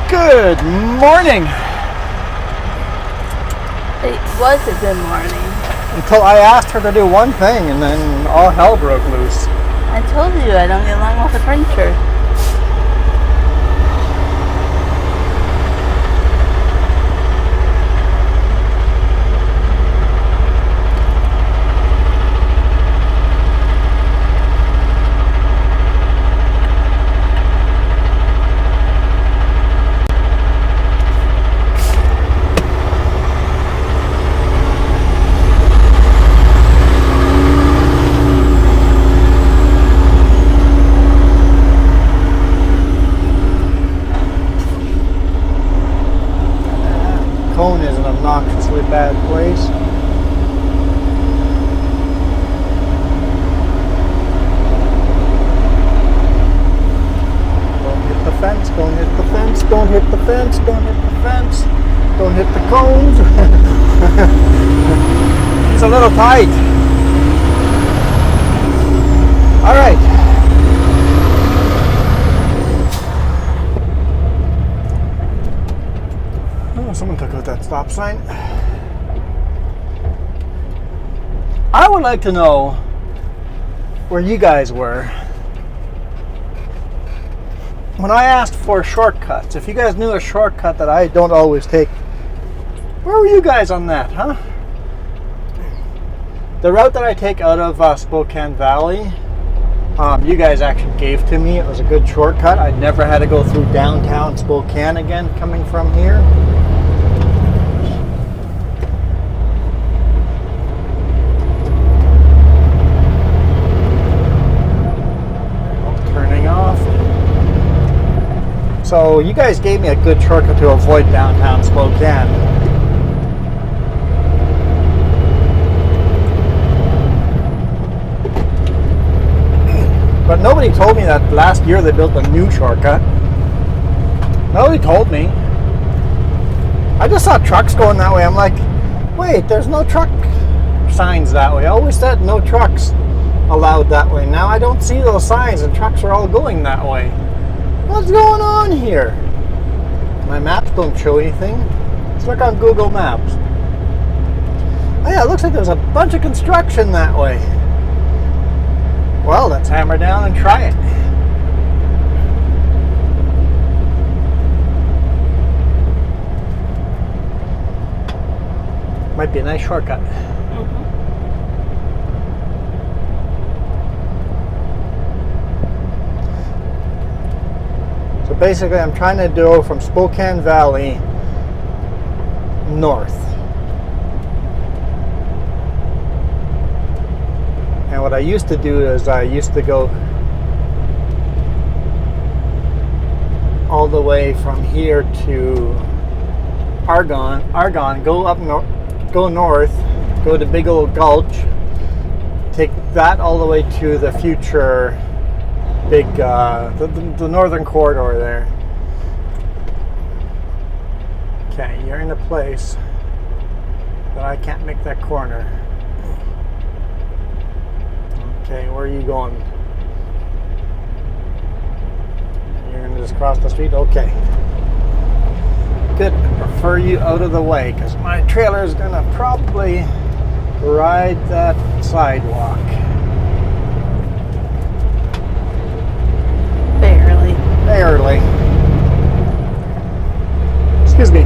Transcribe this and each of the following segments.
Good morning. It was a good morning. Until I asked her to do one thing and then all hell broke loose. I told you I don't get along with the printer. Cone is an obnoxiously bad place. Don't hit the fence, don't hit the fence, don't hit the fence, don't hit the fence, don't hit the cones. It's a little tight. All right. Someone took out that stop sign. I would like to know where you guys were when I asked for shortcuts. If you guys knew a shortcut that I don't always take, where were you guys on that, huh? The route that I take out of Spokane Valley, you guys actually gave to me. It was a good shortcut. I never had to go through downtown Spokane again coming from here. So you guys gave me a good shortcut to avoid downtown Spokane. But nobody told me that last year they built a new shortcut. Nobody told me. I just saw trucks going that way. I'm like, wait, there's no truck signs that way. I always said no trucks allowed that way. Now I don't see those signs and trucks are all going that way. What's going on here? My maps don't show anything. Let's look on Google Maps. Oh yeah, it looks like there's a bunch of construction that way. Well, let's hammer down and try it. Might be a nice shortcut. Basically, I'm trying to do from Spokane Valley north. And what I used to do is I used to go all the way from here to Argonne, go up go north, go to Big Old Gulch, take that all the way to the future big, the northern corridor there. Okay, you're in a place that I can't make that corner. Okay, where are you going? You're gonna just cross the street? Okay. Good, I prefer you out of the way because my trailer is gonna probably ride that sidewalk. Barely. Excuse me.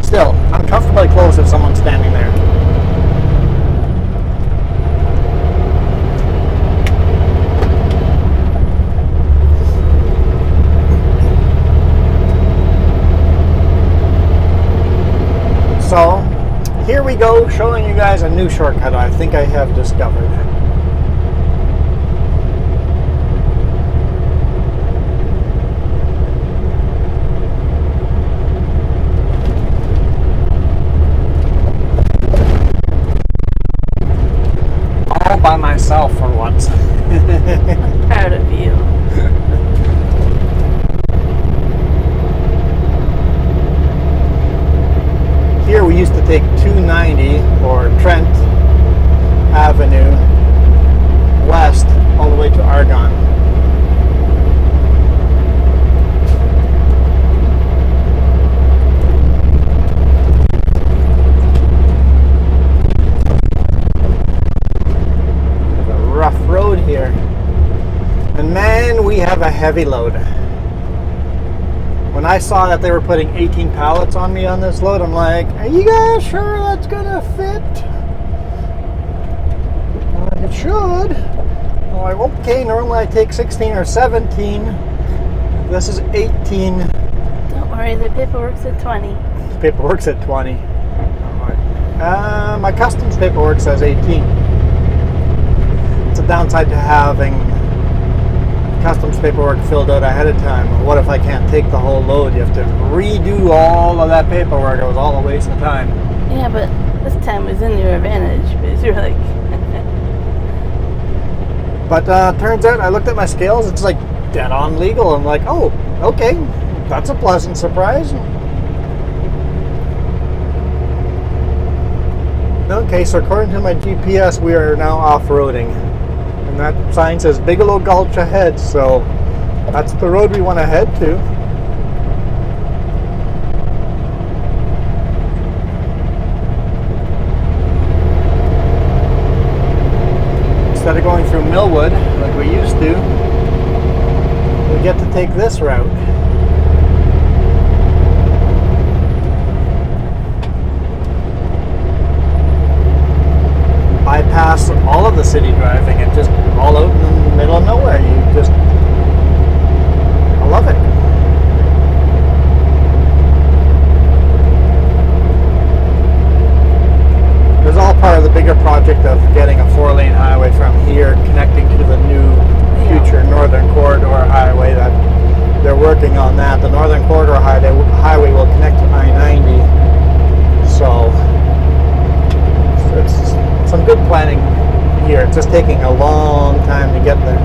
Still, I'm comfortably close if someone's standing there. So, here we go, showing you guys a new shortcut I think I have discovered. By myself for once. I'm proud of you. Here we used to take 290 or Trent Avenue west all the way to Argonne. we have a heavy load. When I saw that they were putting 18 pallets on me on this load, I'm like, are you guys sure that's gonna fit? It should. I'm like, okay, normally I take 16 or 17. This is 18. Don't worry, the paperwork's at 20. The paperwork's at 20. My customs paperwork says 18. It's a downside to having customs paperwork filled out ahead of time. What if I can't take the whole load? You have to redo all of that paperwork. It was all a waste of time. Yeah, but this time was in your advantage because you're like. But turns out I looked at my scales. It's like dead on legal. I'm like, oh, okay, that's a pleasant surprise. Okay, so according to my GPS, we are now off-roading. And that sign says Bigelow Gulch ahead, so that's the road we want to head to. Instead of going through Millwood, like we used to, we get to take this route. Bypass all of the city driving and just all out in the middle of nowhere. I love it. It was all part of the bigger project of getting a 4-lane highway from here connecting to the new future Northern Corridor Highway that they're working on that. The Northern Corridor Highway will connect to I-90. So it's some good planning here. It's just taking a long time to get there.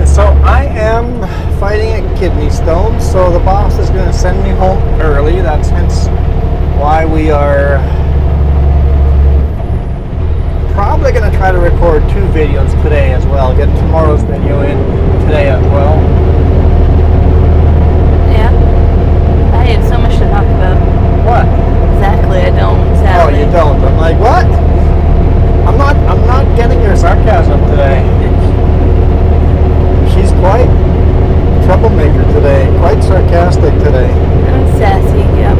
So I am fighting a kidney stone, so the boss is going to send me home early. That's hence why we are probably going to try to record 2 videos today as well. Get tomorrow's video in today as well. Yeah. I have so much to talk about. What? Exactly, I don't. Sadly. Oh, you don't. I'm like, what? I'm not getting your sarcasm today. She's quite troublemaker today. Quite sarcastic today. I'm sassy, yeah.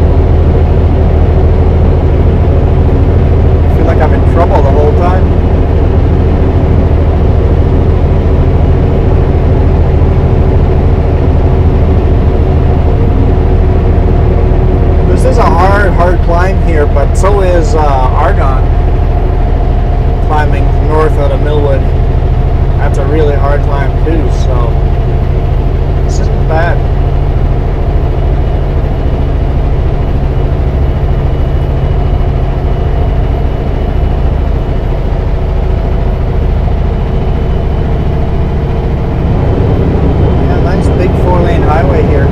Like I'm in trouble the whole time. This is a hard climb here, but so is Argonne. Climbing north out of Millwood. That's a really hard climb too, so this isn't bad. Big 4-lane highway here.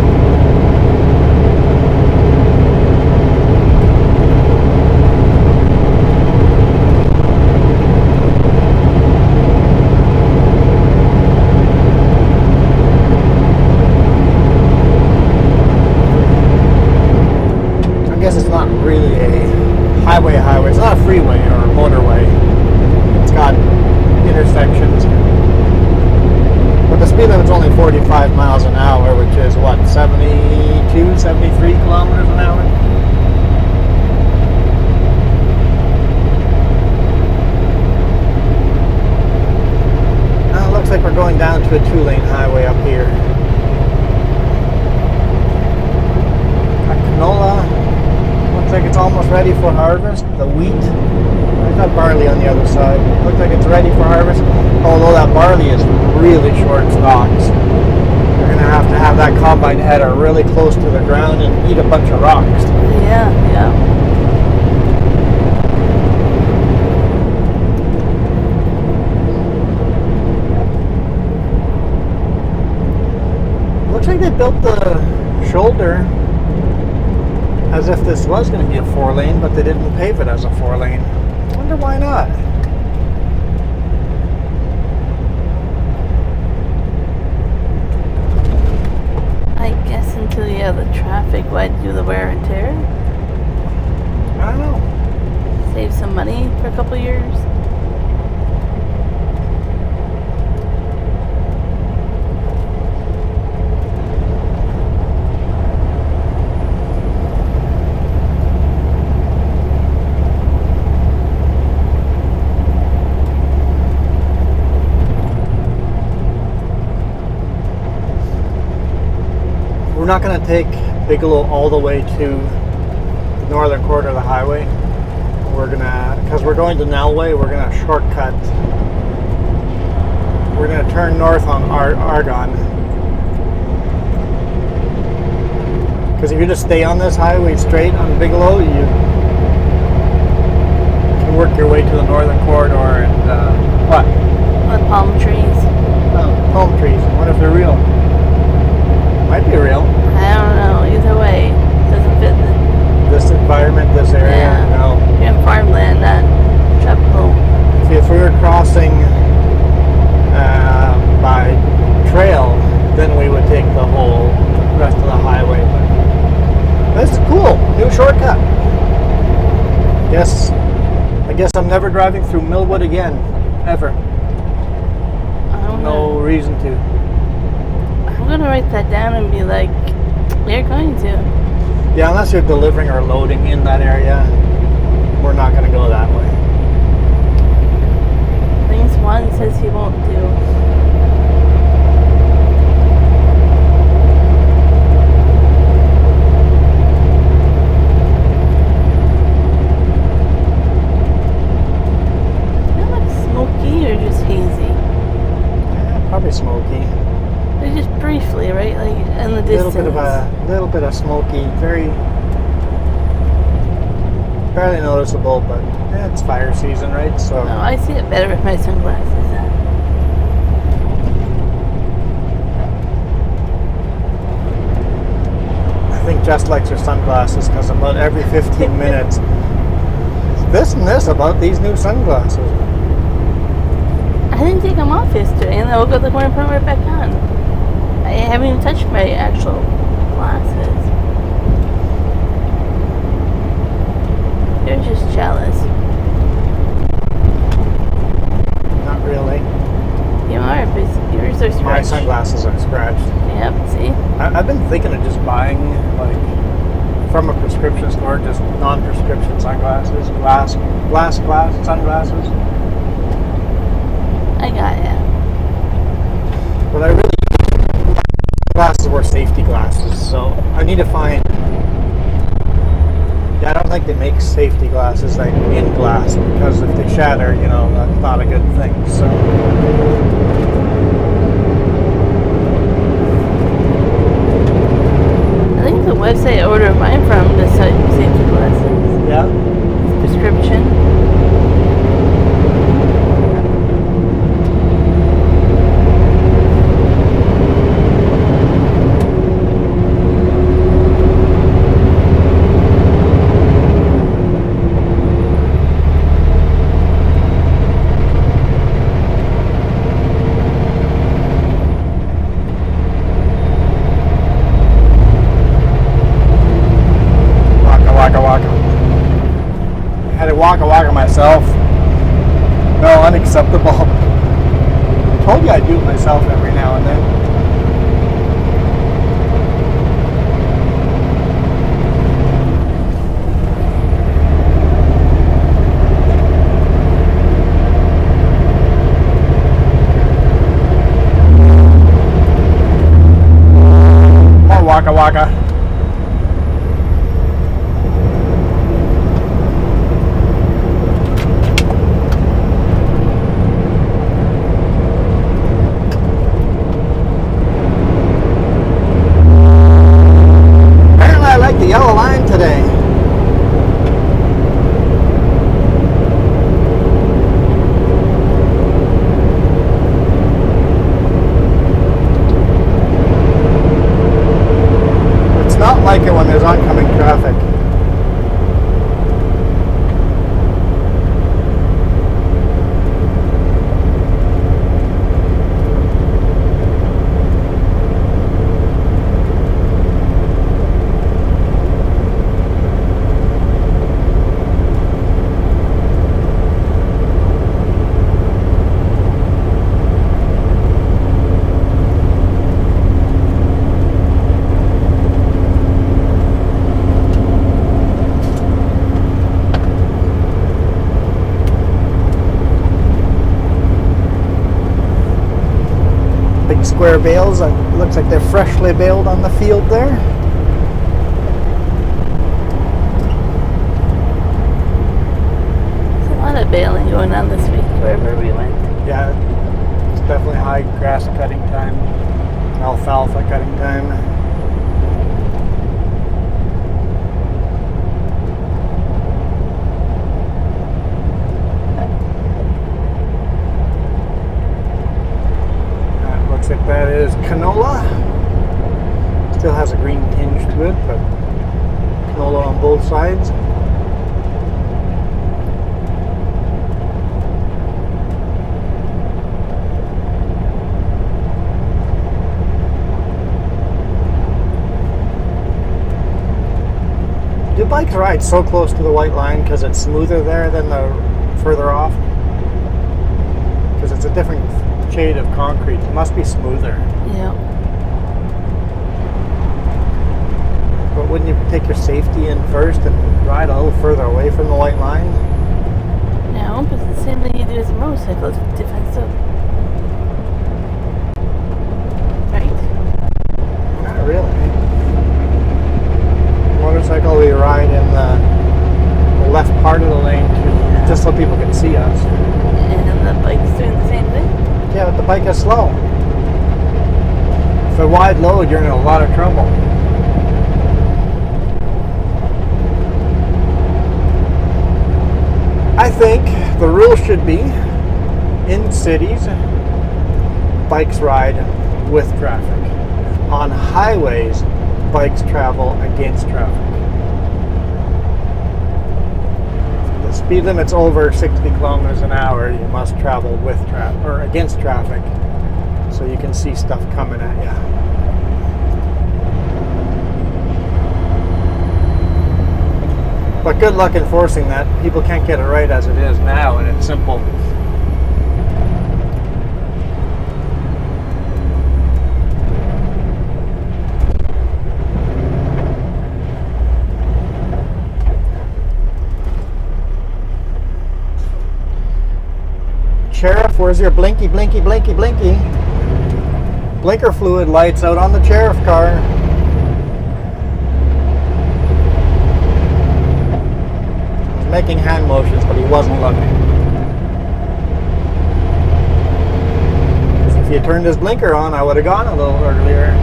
I guess it's not really a highway. It's not a freeway or a motorway. It's got intersections. But the speed limit's only 45 miles an hour, which is what, 72, 73 kilometers an hour? Now it looks like we're going down to a 2-lane highway up here. Canola looks like it's almost ready for harvest. The wheat, there's that barley on the other side. Looks like it's ready for harvest, although that barley is really short stalks. You're going to have that combine header really close to the ground and eat a bunch of rocks. Yeah. Looks like they built the shoulder as if this was going to be a 4-lane, but they didn't pave it as a 4-lane. I wonder why not. Yeah, the traffic. Why do the wear and tear? I don't know. Save some money for a couple years. We're not going to take Bigelow all the way to the northern quarter of the highway. We're going to, because we're going to Nellway, we're going to shortcut. We're going to turn north on Argonne. Because if you just stay on this highway straight on Bigelow, you can work your way to the northern corridor and what? With palm trees. Oh, palm trees. I wonder if they're real. Might be real. I don't know. Either way, doesn't fit This environment, this area, Yeah. no. You're in farmland, not tropical. If we were crossing by trail, then we would take the whole rest of the highway. But this is cool. New shortcut. I guess I'm never driving through Millwood again, ever. I don't No know. reason to. I'm gonna write that down and be like, you're going to. Yeah, unless you're delivering or loading in that area, we're not going to go that way. Things Juan says he won't do. They look smoky or just hazy? Yeah, probably smoky. They're just briefly, right? Like in the distance. Little bit of smoky, very barely noticeable, but yeah, it's fire season, right? So No, I see it better with my sunglasses. I think Jess likes her sunglasses because about every 15 minutes, this and this about these new sunglasses. I didn't take them off yesterday, and I woke up the morning and put them right back on. I haven't even touched my actual glasses. You're just jealous. Not really. You are, but yours are scratched. My sunglasses are scratched. Yep, see? I've been thinking of just buying, like, from a prescription store, just non-prescription sunglasses, glass sunglasses. I got ya. But I really, glasses were safety glasses, so I need to find. Yeah, I don't think they make safety glasses like in glass, because if they shatter, you know, that's not a good thing. So. I think the website I ordered mine from does safety glasses. Yeah. Prescription. Waka waka myself. No, unacceptable. I told you I do it myself every now and then. More waka waka. big square bales. It looks like they're freshly baled on the field there. There's a lot of baling going on this week wherever we went. Yeah, it's definitely high grass cutting time, alfalfa cutting time. Looks like that is canola. Still has a green tinge to it, but canola on both sides. Do bikes ride so close to the white line because it's smoother there than the further off? Because it's a different shade of concrete. It must be smoother. Yeah. But wouldn't you take your safety in first and ride a little further away from the white line? No, but it's the same thing you do as a motorcycle. It's defensive. Right? Not really. Motorcycle, we ride in the left part of the lane too, just so people can see us. And the bike's doing the same thing? Yeah, but the bike is slow. For wide load, you're in a lot of trouble. I think the rule should be, in cities, bikes ride with traffic. On highways, bikes travel against traffic. The speed limit's over 60 kilometers an hour, you must travel with traffic or against traffic, so you can see stuff coming at you. But good luck enforcing that. People can't get it right as it is now, and it's simple. Sheriff, where's your blinky, blinky, blinky, blinky? Blinker fluid lights out on the sheriff car. He's making hand motions, but he wasn't looking. Because if he had turned his blinker on, I would have gone a little earlier.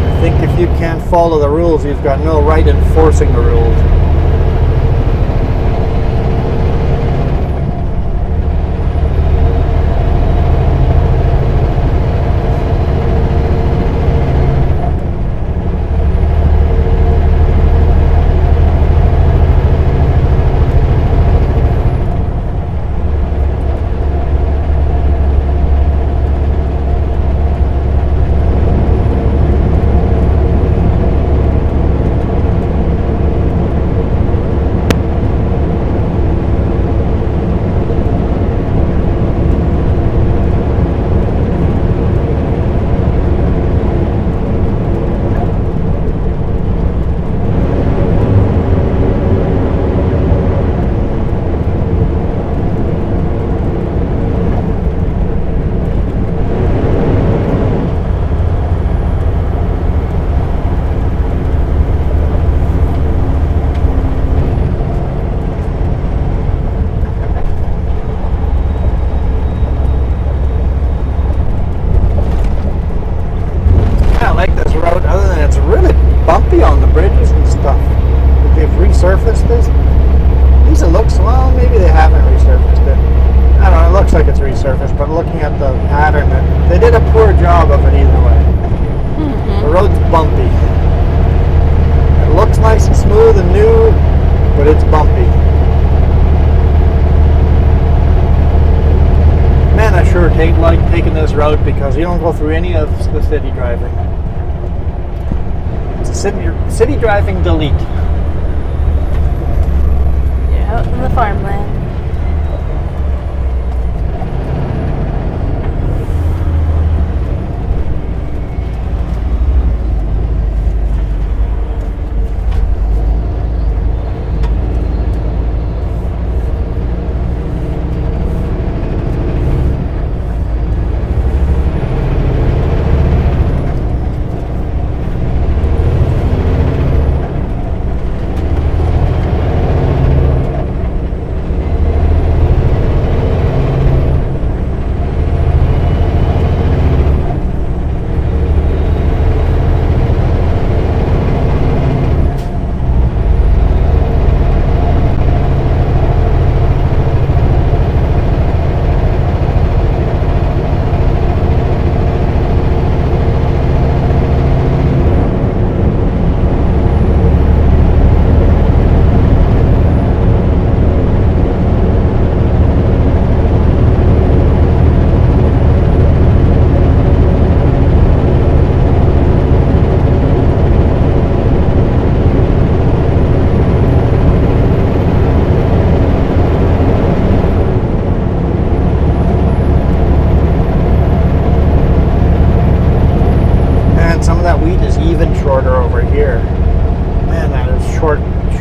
I think if you can't follow the rules, you've got no right enforcing the rules. On the bridges and stuff. They've resurfaced this. At least it looks, well, maybe they haven't resurfaced it. I don't know, it looks like it's resurfaced, but looking at the pattern, they did a poor job of it either way. Mm-hmm. The road's bumpy. It looks nice and smooth and new, but it's bumpy. Man, I sure like taking this road because you don't go through any of the city driving. City driving delete. You're out in the farmland.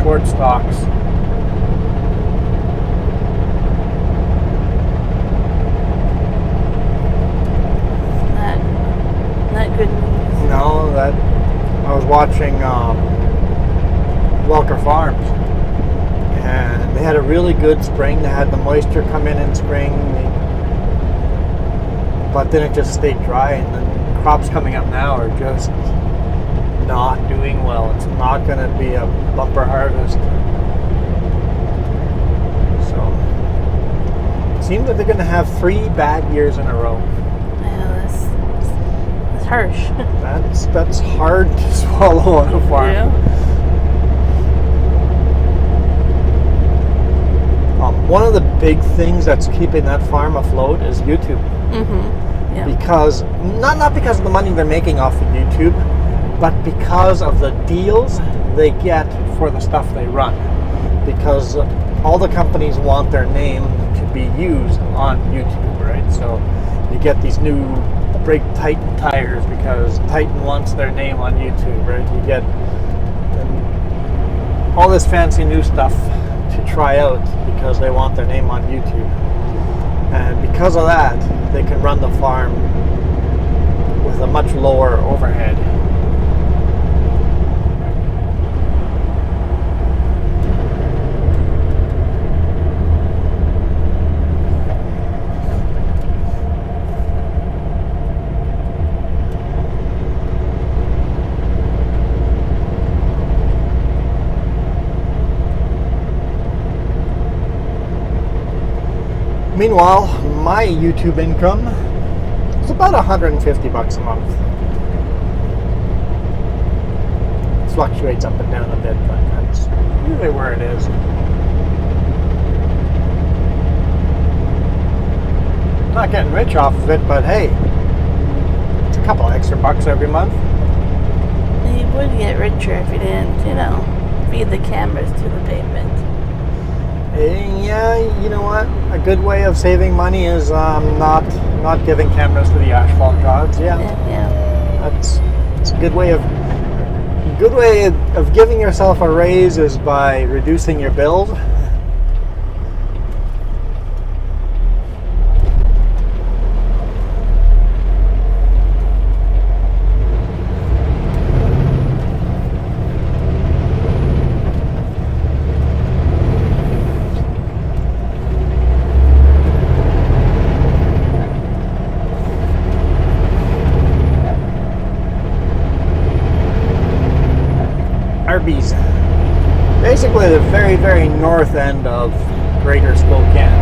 short stalks. Not good news. No, that I was watching Welker Farms, and they had a really good spring. They had the moisture come in spring, but then it just stayed dry, and the crops coming up now are just not doing well. It's not going to be a bumper harvest. So it seems that they're going to have 3 bad years in a row. Yeah, that's harsh. That's hard to swallow on a farm. Yeah. One of the big things that's keeping that farm afloat is YouTube. Mm-hmm. Yeah. Because not because of the money they're making off of YouTube, but because of the deals they get for the stuff they run. Because all the companies want their name to be used on YouTube, right? So you get these new brake Titan tires because Titan wants their name on YouTube, right? You get all this fancy new stuff to try out because they want their name on YouTube. And because of that, they can run the farm with a much lower overhead. Meanwhile, my YouTube income is about $150 a month. It fluctuates up and down a bit, but that's usually where it is. Not getting rich off of it, but hey, it's a couple extra bucks every month. You would get richer if you didn't, feed the cameras to the pavement. Yeah, you know what? A good way of saving money is not giving cameras to the asphalt gods. Yeah. That's a good way of giving yourself a raise is by reducing your bills. Arby's. Basically the very, very north end of Greater Spokane.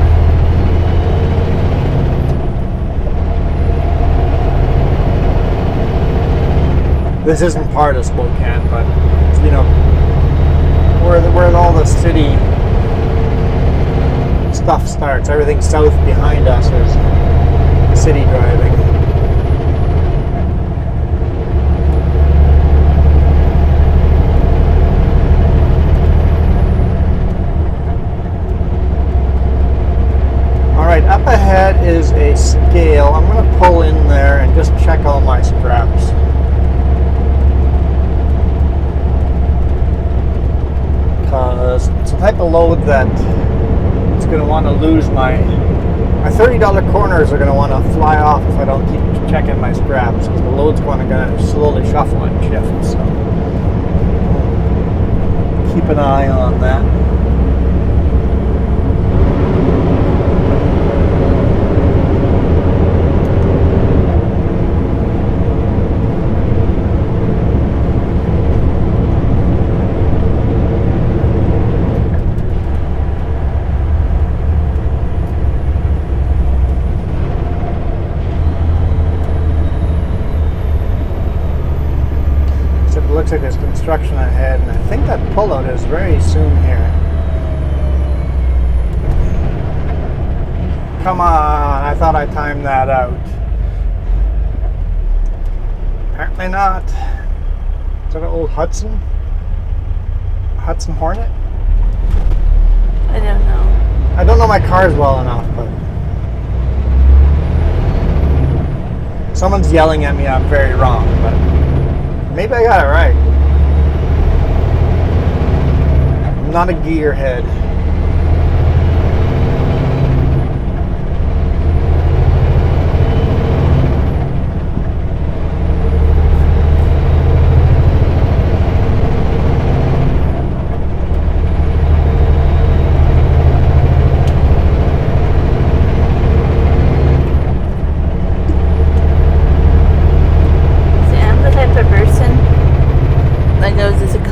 This isn't part of Spokane, but where all the city stuff starts. Everything south behind us is city driving. Alright, up ahead is a scale. I'm going to pull in there and just check all my straps. Because it's the type of load that it's going to want to lose my $30 corners are going to want to fly off if I don't keep checking my straps, because the load's going to slowly shuffle and shift. So keep an eye on that. Looks like there's construction ahead, and I think that pullout is very soon here. Come on, I thought I timed that out. Apparently not. Is that an old Hudson Hornet? I don't know. I don't know my cars well enough, but someone's yelling at me I'm very wrong, but maybe I got it right. not a gearhead.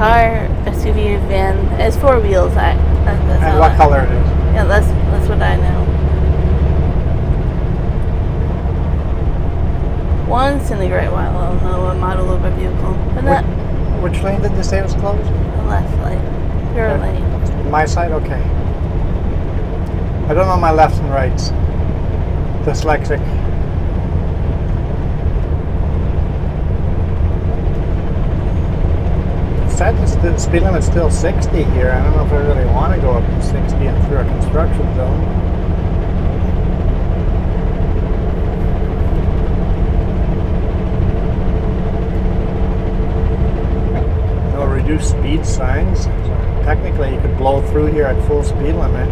Car, SUV, van. It has 4 wheels. That's and what color it is? Yeah, that's what I know. One Centigrade while I don't know what model of a vehicle, but not. Which lane did they say was closed? The left lane. Your lane. My side, okay. I don't know my lefts and rights. Dyslexic. The speed limit's still 60 here. I don't know if I really want to go up to 60 and through a construction zone. No reduced speed signs. So technically, you could blow through here at full speed limit.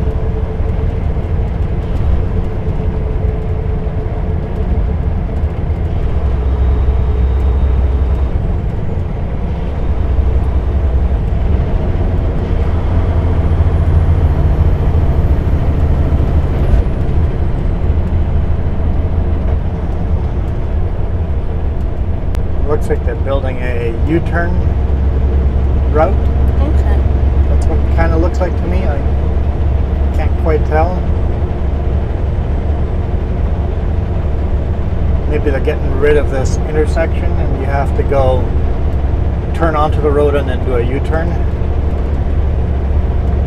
Looks like they're building a U-turn route. Okay. That's what it kind of looks like to me. I can't quite tell. Maybe they're getting rid of this intersection and you have to go turn onto the road and then do a U-turn.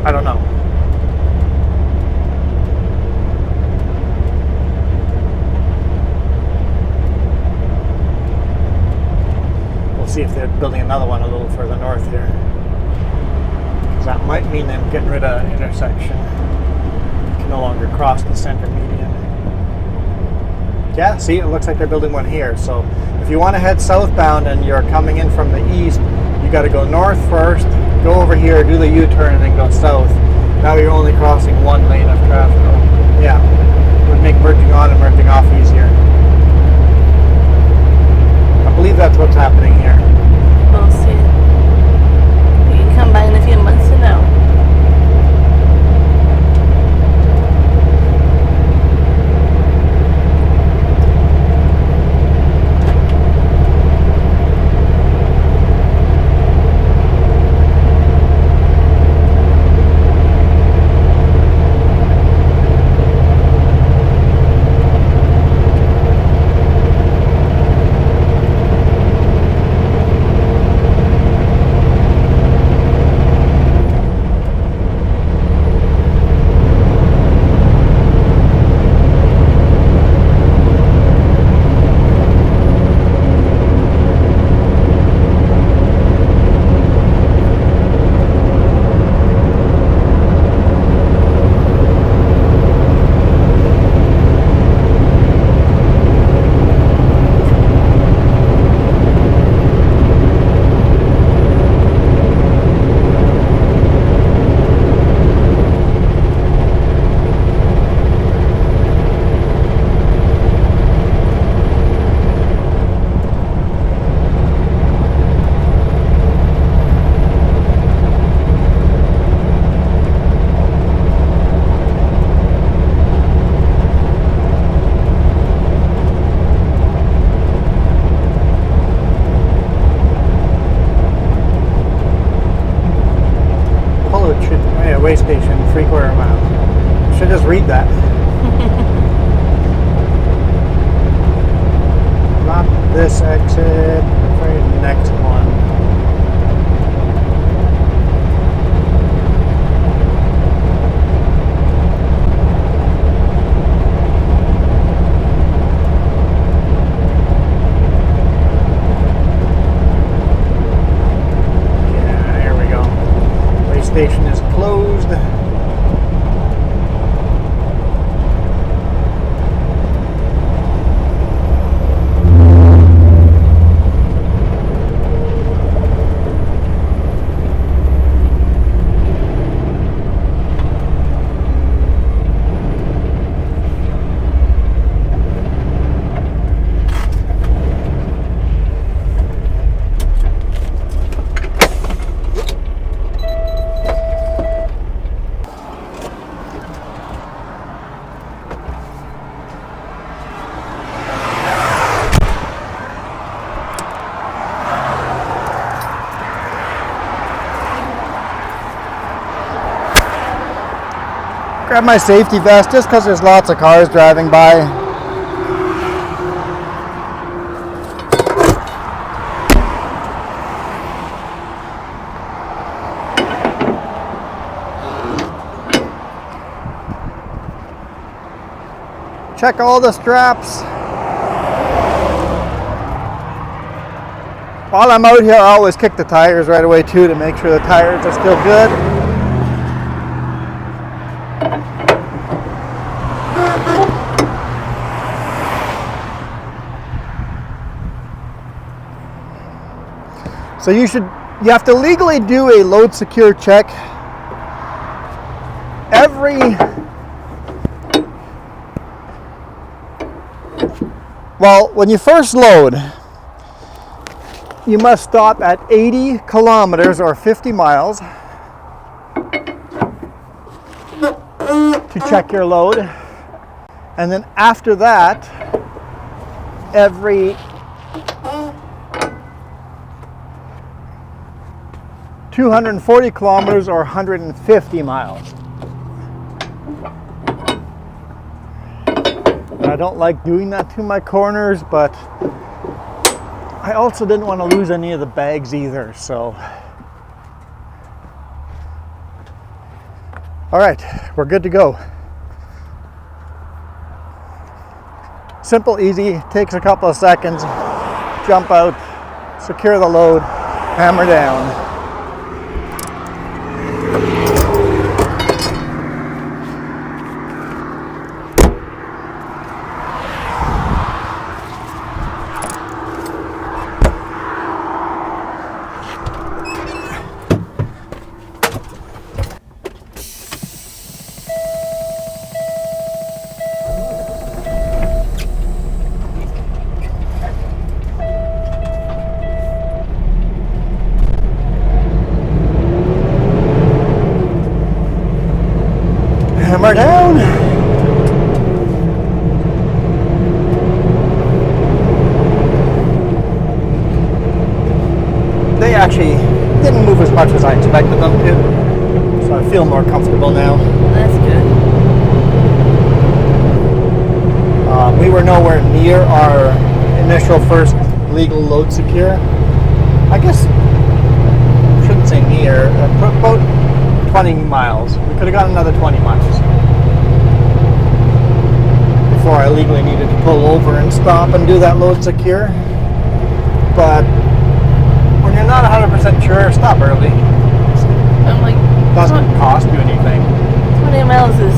I don't know. See if they're building another one a little further north here, because that might mean them getting rid of an intersection. You can no longer cross the center median. Yeah, see, it looks like they're building one here. So if you want to head southbound and you're coming in from the east, you got to go north first, go over here, do the U-turn, and then go south. Now you're only crossing one lane of traffic. Yeah, it would make merging on and merging off easier. I believe that's what's happening here. We'll see. You can come back in a few months to know. Way station, 3/4 mile. Should just read that. Not this exit, very next one. Yeah, here we go. Way station is closed. Grab my safety vest just because there's lots of cars driving by. Check all the straps. While I'm out here, I always kick the tires right away too to make sure the tires are still good. So you have to legally do a load secure check when you first load, you must stop at 80 kilometers or 50 miles to check your load. And then after that, every 240 kilometers or 150 miles. I don't like doing that to my corners, but I also didn't want to lose any of the bags either, so. All right, we're good to go. Simple, easy, takes a couple of seconds. Jump out, secure the load, hammer down. Hammer down. They actually didn't move as much as I expected them to, so I feel more comfortable now. That's good. We were nowhere near our initial first legal load secure. I guess I shouldn't say near, about 20 miles. We could have got another 20 miles before I legally needed to pull over and stop and do that load secure. But when you're not 100% sure, stop early. I'm like, Doesn't cost you anything. 20 miles is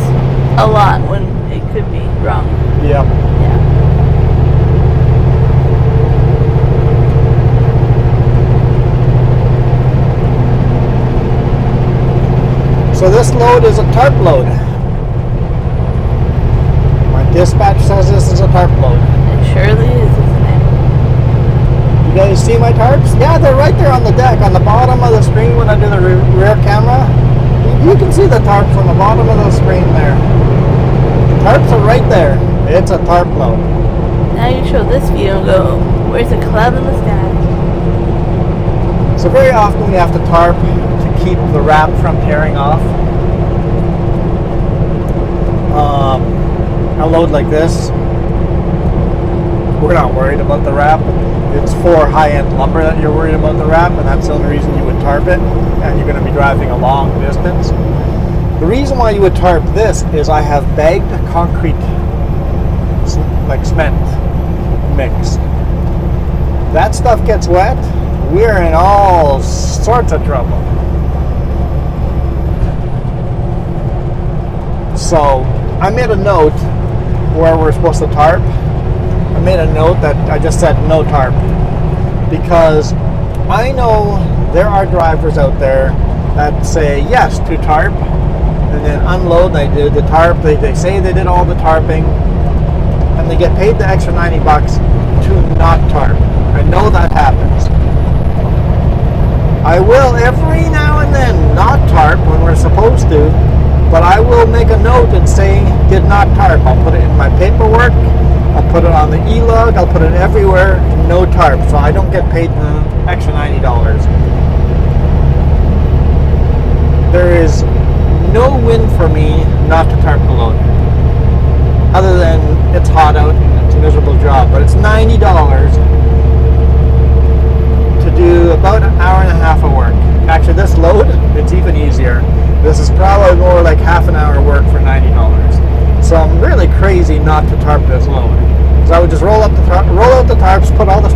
a lot when it could be wrong. Yep. Yeah. So this load is a tarp load. My dispatch says this is a tarp load. It surely is, isn't it? You guys see my tarps? Yeah, they're right there on the deck, on the bottom of the screen when I do the rear camera. You can see the tarps on the bottom of the screen there. The tarps are right there. It's a tarp load. Now you show this view and go, where's a cloud in the sky? So very often we have to tarp to keep the wrap from tearing off. A load like this, we're not worried about the wrap. It's for high-end lumber that you're worried about the wrap, and that's the only reason you would tarp it, and you're going to be driving a long distance. The reason why you would tarp this is I have bagged concrete, like cement mix. That stuff gets wet, we're in all sorts of trouble. So I made a note where we're supposed to tarp. I made a note that I just said no tarp, because I know there are drivers out there that say yes to tarp and then unload. They do the tarp, they say they did all the tarping, and they get paid the extra $90 to not tarp. I know that happens. I will every now and then not tarp when we're supposed to, but I will make a note and say did not tarp. I'll put it in my paperwork, I'll put it on the e-log, I'll put it everywhere, no tarp, so I don't get paid the extra $90. There is no win for me not to tarp the load. Other than it's hot out and it's a miserable job, but it's $90 to do about an hour and a half of work. Actually, this load, it's even easier. This is probably more like half an hour work for $90. So I'm really crazy not to tarp this load. Because I would just roll out the tarps, put all the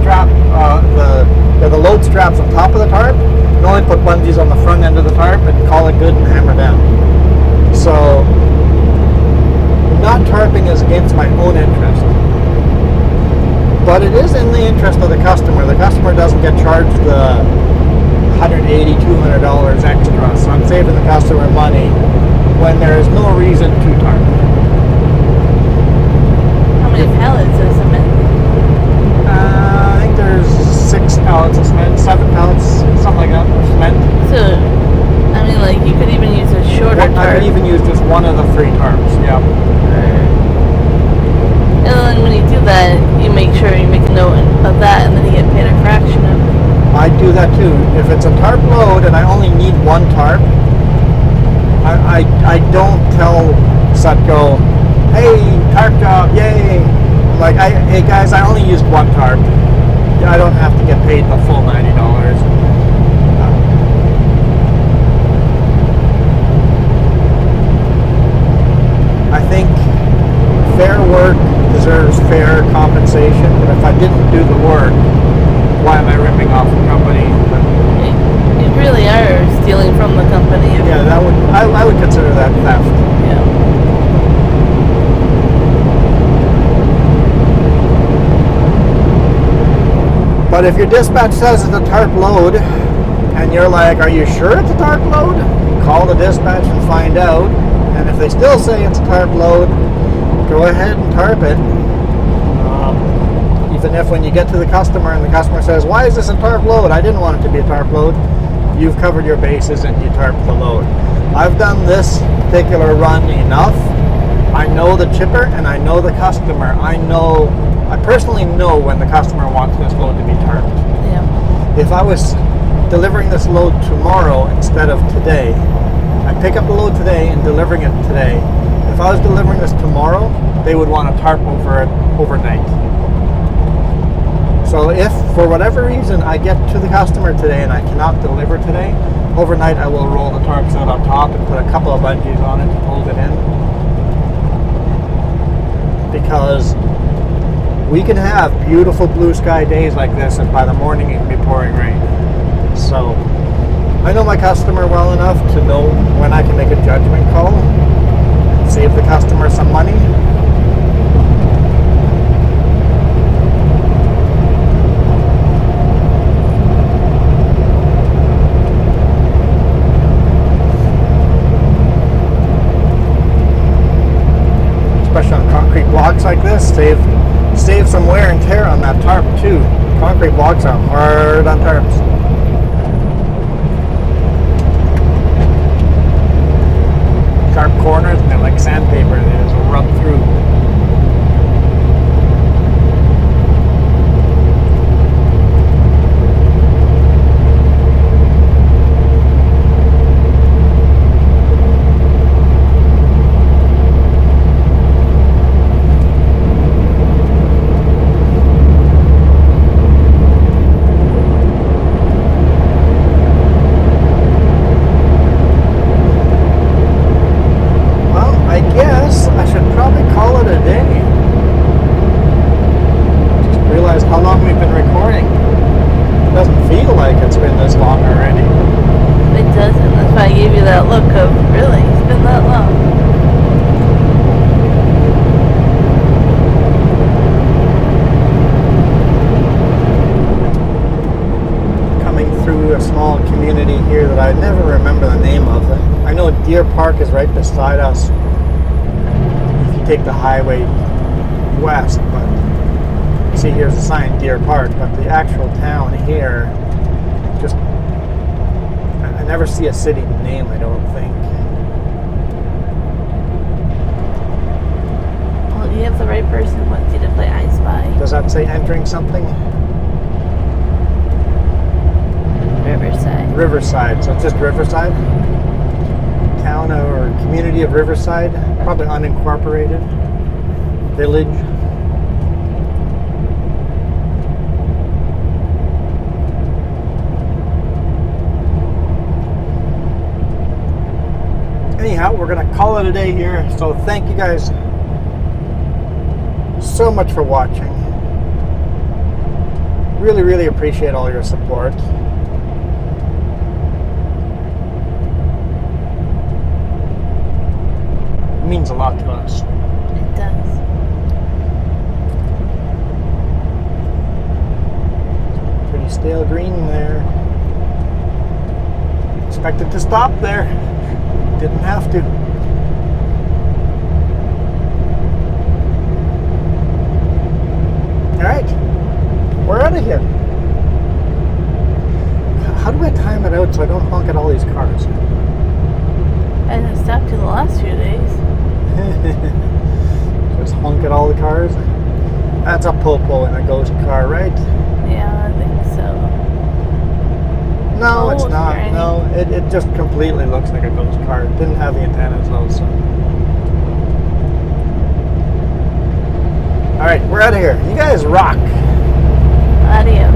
the load straps on top of the tarp, and only put bungees on the front end of the tarp and call it good and hammer down. So not tarping is against my own interest. But it is in the interest of the customer. The customer doesn't get charged the $180, $200 extra. So I'm saving the customer money when there is no reason to tarp. How many pallets of cement? I think there's 6 pallets of cement, 7 pallets, something like that, of cement. So, I mean, like, you could even use a shorter tarp. I could even use just one of the 3 tarps, yeah. And then when you do that, you make sure you make a note of that, and then you get paid a fraction of it. I do that too. If it's a tarp load and I only need 1 tarp, I don't tell Sutco, hey, tarp job, yay. I'm like, hey guys, I only used 1 tarp. I don't have to get paid the full $90. I think fair work deserves fair compensation, but if I didn't do the work, why am I ripping off the company? You really are stealing from the company. Yeah, I would consider that theft. Yeah. But if your dispatch says it's a tarp load, and you're like, are you sure it's a tarp load? Call the dispatch and find out. And if they still say it's a tarp load, go ahead and tarp it. Even if when you get to the customer and the customer says, why is this a tarp load? I didn't want it to be a tarp load. You've covered your bases and you tarp the load. I've done this particular run enough. I know the chipper and I know the customer. I personally know when the customer wants this load to be tarped. Yeah. If I was delivering this load tomorrow instead of today, I pick up the load today and delivering it today. If I was delivering this tomorrow, they would want to tarp over it overnight. So if for whatever reason I get to the customer today and I cannot deliver today, overnight I will roll the tarps out on top and put a couple of bungees on it to hold it in. Because we can have beautiful blue sky days like this and by the morning it can be pouring rain. So I know my customer well enough to know when I can make a judgment call, save the customer some money. Especially on concrete blocks like this, save some wear and tear on that tarp too. Concrete blocks are hard on tarps. Sharp corners and they're like sandpaper, they just rub through. Deer Park is right beside us if you take the highway west, but see here's a sign, Deer Park, but the actual town here, just I never see a city name, I don't think. Well, you have the right person who wants you to play I Spy. Does that say entering something? Riverside. Riverside, so it's just Riverside? Town or of Riverside, probably unincorporated village. Anyhow, we're going to call it a day here. So thank you guys so much for watching. Really, really appreciate all your support. It means a lot to us. It does. Pretty stale green there. Expected to stop there. Didn't have to. All right, we're out of here. How do I time it out so I don't honk at all these cars? I haven't stopped in the last few days. Just honk at all the cars. That's a popo in a ghost car, right? Yeah, I think so. No, it's Oh, not. shiny. No, it just completely looks like a ghost car. It didn't have the antennas though, so. All right, we're out of here. You guys rock. Adios.